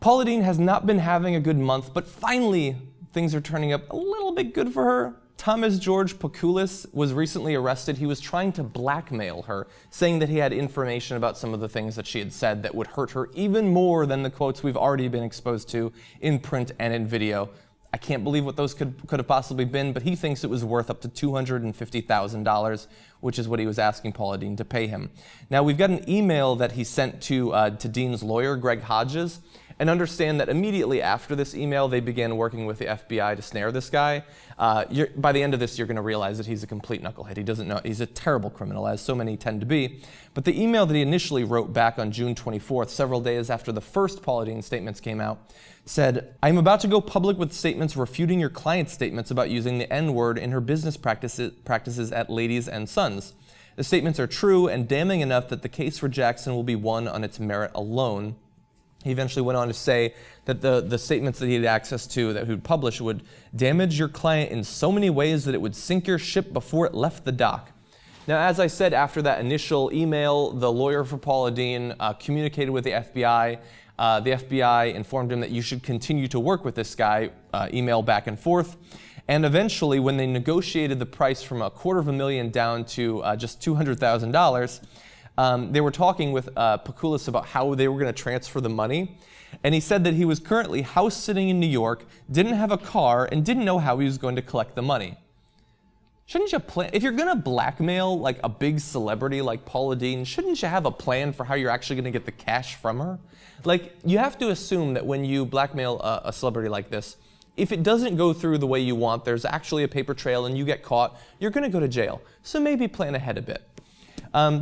Paula Deen has not been having a good month, but finally things are turning up a little bit good for her. Thomas George Pasculis was recently arrested. He was trying to blackmail her, saying that he had information about some of the things that she had said that would hurt her even more than the quotes we've already been exposed to in print and in video. I can't believe what those could have possibly been, but he thinks it was worth up to $250,000, which is what he was asking Paula Deen to pay him. Now, we've got an email that he sent to Deen's lawyer, Greg Hodges, and understand that immediately after this email, they began working with the FBI to snare this guy. By the end of this, you're going to realize that he's a complete knucklehead. He doesn't know, he's a terrible criminal, as so many tend to be. But the email that he initially wrote back on June 24th, several days after the first Paula Deen statements came out, said, "I'm about to go public with statements refuting your client's statements about using the N-word in her business practices at Ladies and Sons. The statements are true and damning enough that the case for Jackson will be won on its merit alone." He eventually went on to say that the statements that he had access to that he would publish would damage your client in so many ways that it would sink your ship before it left the dock. Now, as I said, after that initial email, the lawyer for Paula Deen communicated with the FBI. The FBI informed him that you should continue to work with this guy, email back and forth. And eventually, when they negotiated the price from $250,000 down to just $200,000, they were talking with Pasculis about how they were going to transfer the money. And he said that he was currently house sitting in New York, didn't have a car, and didn't know how he was going to collect the money. Shouldn't you plan, if you're going to blackmail like a big celebrity like Paula Deen, shouldn't you have a plan for how you're actually going to get the cash from her? Like, you have to assume that when you blackmail a celebrity like this, if it doesn't go through the way you want, there's actually a paper trail and you get caught, you're going to go to jail. So maybe plan ahead a bit.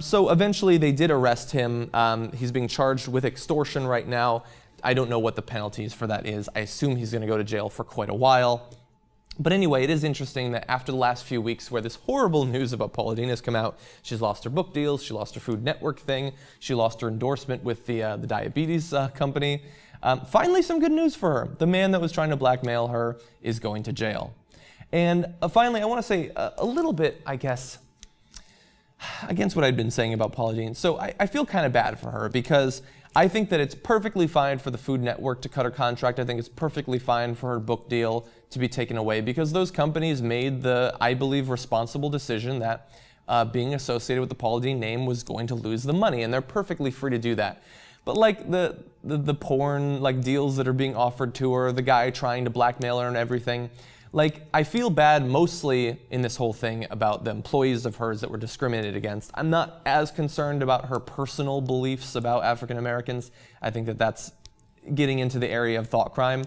So eventually they did arrest him. He's being charged with extortion right now. I don't know what the penalties for that is. I assume he's going to go to jail for quite a while. But anyway, it is interesting that after the last few weeks where this horrible news about Paula Deen has come out, she's lost her book deals, she lost her Food Network thing, she lost her endorsement with the diabetes company. Finally, some good news for her. The man that was trying to blackmail her is going to jail. And finally, I want to say a little bit, I guess, against what I'd been saying about Paula Deen. So I feel kind of bad for her because I think that it's perfectly fine for the Food Network to cut her contract. I think it's perfectly fine for her book deal to be taken away because those companies made the, I believe, responsible decision that being associated with the Paula Deen name was going to lose the money, and they're perfectly free to do that. But like the porn like deals that are being offered to her, the guy trying to blackmail her and everything, like, I feel bad mostly in this whole thing about the employees of hers that were discriminated against. I'm not as concerned about her personal beliefs about African Americans. I think that that's getting into the area of thought crime.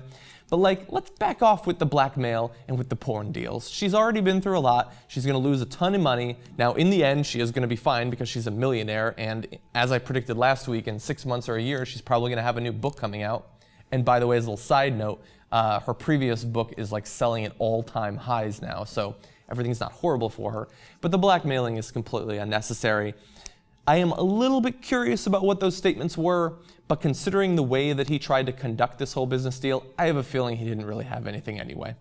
But like, let's back off with the blackmail and with the porn deals. She's already been through a lot. She's going to lose a ton of money. Now, in the end, she is going to be fine because she's a millionaire. And as I predicted last week, in 6 months or a year, she's probably going to have a new book coming out. And by the way, as a little side note, her previous book is like selling at all-time highs now, so everything's not horrible for her. But the blackmailing is completely unnecessary. I am a little bit curious about what those statements were, but considering the way that he tried to conduct this whole business deal, I have a feeling he didn't really have anything anyway.